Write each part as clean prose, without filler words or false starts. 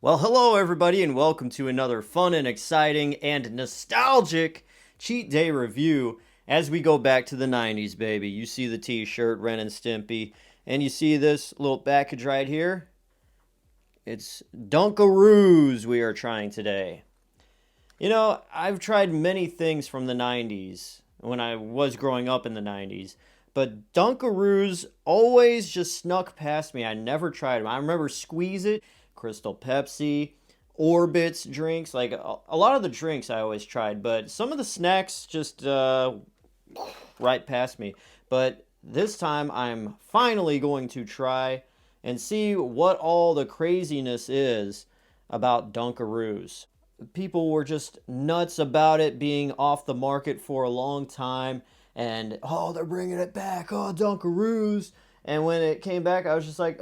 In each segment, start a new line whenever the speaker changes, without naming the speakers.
Well, hello everybody, and welcome to another fun and exciting and nostalgic cheat day review as we go back to the 90s, baby. You see the t-shirt, Ren and Stimpy, and you see this little package right here. It's Dunkaroos we are trying today. You know, I've tried many things from the 90s when I was growing up in the 90s, but Dunkaroos always just snuck past me. I never tried them. I remember Squeeze It, Crystal Pepsi, Orbits drinks, like a lot of the drinks I always tried, but some of the snacks just right past me. But this time I'm finally going to try and see what all the craziness is about Dunkaroos. People were just nuts about it being off the market for a long time, and oh, they're bringing it back, oh, Dunkaroos. And when it came back, I was just like,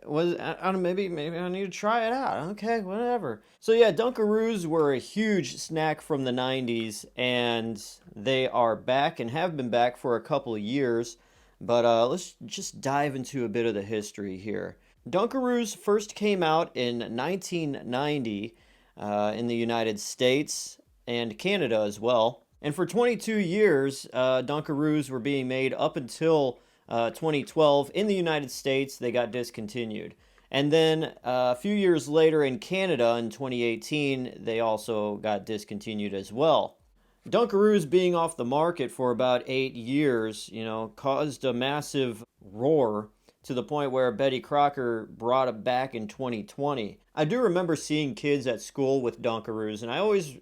was I don't know, maybe I need to try it out. Okay, whatever. So yeah, Dunkaroos were a huge snack from the 90s, and they are back and have been back for a couple of years. But let's just dive into a bit of the history here. Dunkaroos first came out in 1990 in the United States and Canada as well. And for 22 years, Dunkaroos were being made up until 2012 in the United States. They got discontinued. And then a few years later in Canada in 2018, they also got discontinued as well. Dunkaroos being off the market for about 8 years, caused a massive roar to the point where Betty Crocker brought it back in 2020. I do remember seeing kids at school with Dunkaroos, and I always,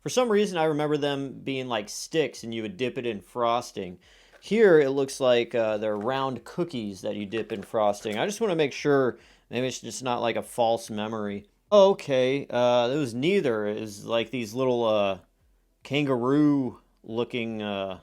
for some reason, I remember them being like sticks and you would dip it in frosting. Here, it looks like they're round cookies that you dip in frosting. I just want to make sure maybe it's just not like a false memory. Oh, okay, it was neither. It was like these little kangaroo looking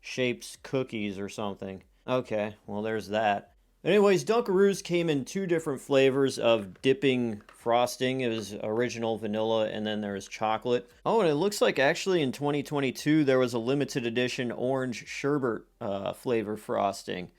shapes cookies or something. Okay, well, there's that. Anyways, Dunkaroos came in two different flavors of dipping frosting. It was original vanilla, and then there was chocolate. Oh, and it looks like actually in 2022 there was a limited edition orange sherbet flavor frosting.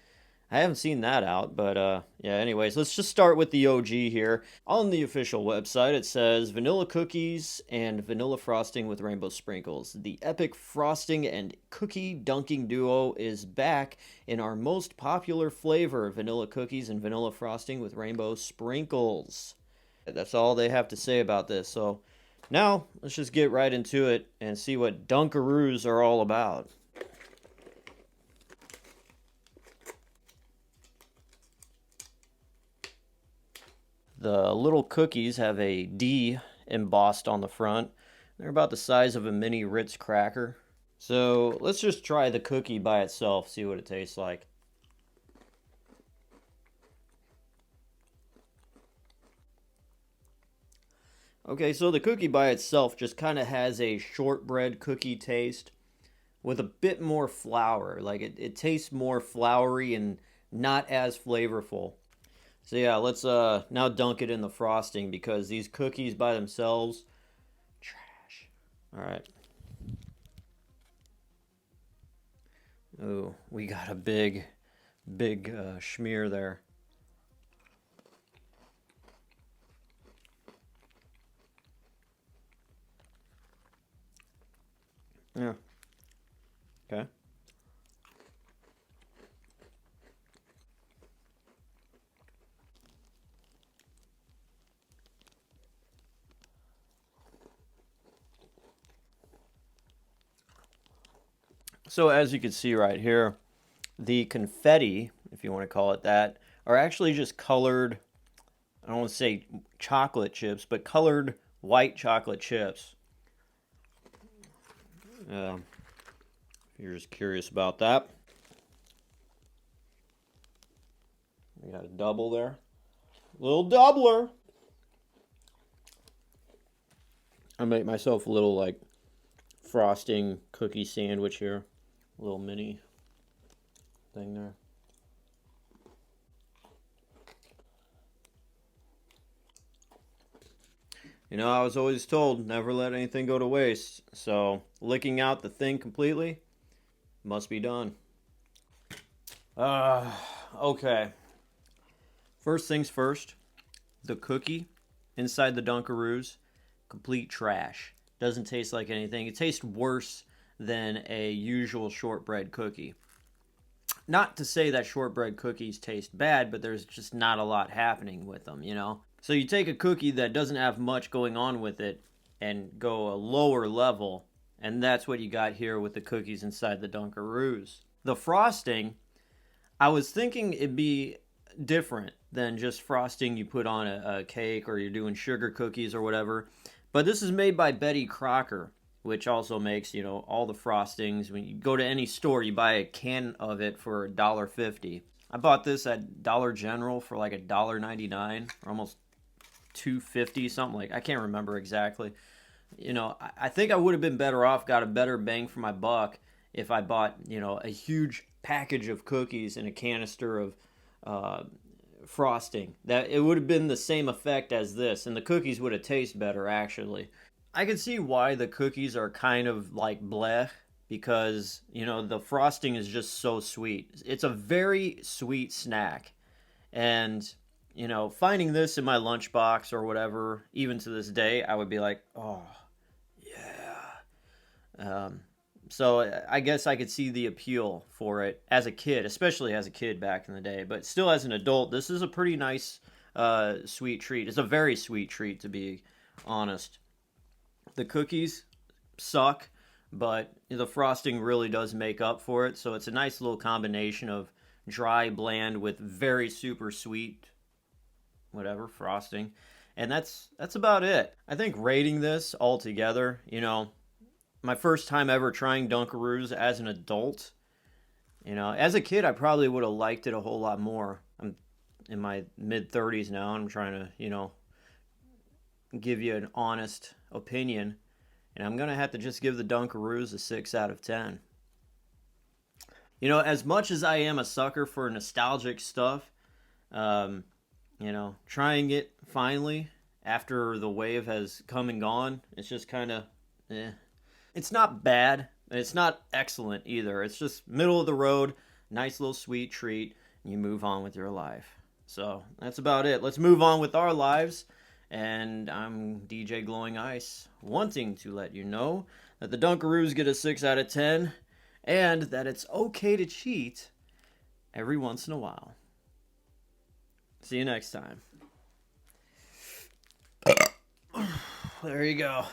I haven't seen that out, but yeah, anyways, let's just start with the OG here. On the official website, it says vanilla cookies and vanilla frosting with rainbow sprinkles. The epic frosting and cookie dunking duo is back in our most popular flavor, vanilla cookies and vanilla frosting with rainbow sprinkles. That's all they have to say about this. So now let's just get right into it and see what Dunkaroos are all about. The little cookies have a D embossed on the front. They're about the size of a mini Ritz cracker. So let's just try the cookie by itself, see what it tastes like. Okay, so the cookie by itself just kind of has a shortbread cookie taste with a bit more flour. Like it tastes more floury and not as flavorful. So yeah, let's now dunk it in the frosting because these cookies by themselves, trash. All right. Oh, we got a big schmear there. Yeah. Okay. So as you can see right here, the confetti, if you want to call it that, are actually just colored, I don't want to say chocolate chips, but colored white chocolate chips. If you're just curious about that. We got a double there. Little doubler. I make myself a little like frosting cookie sandwich here. A little mini thing there. I was always told never let anything go to waste. So licking out the thing completely must be done. Uh, okay. First things first, the cookie inside the Dunkaroos, complete trash. Doesn't taste like anything. It tastes worse than a usual shortbread cookie. Not to say that shortbread cookies taste bad, but there's just not a lot happening with them, you know? So you take a cookie that doesn't have much going on with it and go a lower level, and that's what you got here with the cookies inside the Dunkaroos. The frosting, I was thinking it'd be different than just frosting you put on a cake or you're doing sugar cookies or whatever. But this is made by Betty Crocker, which also makes, all the frostings. When you go to any store, you buy a can of it for $1.50. I bought this at Dollar General for like $1.99 or almost $2.50, something like I can't remember exactly. I think I would have been better off, got a better bang for my buck if I bought, a huge package of cookies and a canister of frosting. That it would have been the same effect as this, and the cookies would have tasted better actually. I can see why the cookies are kind of like bleh because, the frosting is just so sweet. It's a very sweet snack. And, finding this in my lunchbox or whatever, even to this day, I would be like, oh, yeah. So I guess I could see the appeal for it as a kid, especially as a kid back in the day. But still, as an adult, this is a pretty nice, sweet treat. It's a very sweet treat, to be honest. The cookies suck, but the frosting really does make up for it. So it's a nice little combination of dry, bland with very super sweet, whatever, frosting. And that's about it. I think rating this altogether, my first time ever trying Dunkaroos as an adult, as a kid, I probably would have liked it a whole lot more. I'm in my mid 30s now. I'm trying to, give you an honest opinion. And I'm going to have to just give the Dunkaroos a 6 out of 10. As much as I am a sucker for nostalgic stuff, trying it finally after the wave has come and gone, it's just kind of, eh. It's not bad, and it's not excellent either. It's just middle of the road, nice little sweet treat, and you move on with your life. So that's about it. Let's move on with our lives. And I'm DJ Glowing Ice, wanting to let you know that the Dunkaroos get a 6 out of 10, and that it's okay to cheat every once in a while. See you next time. There you go.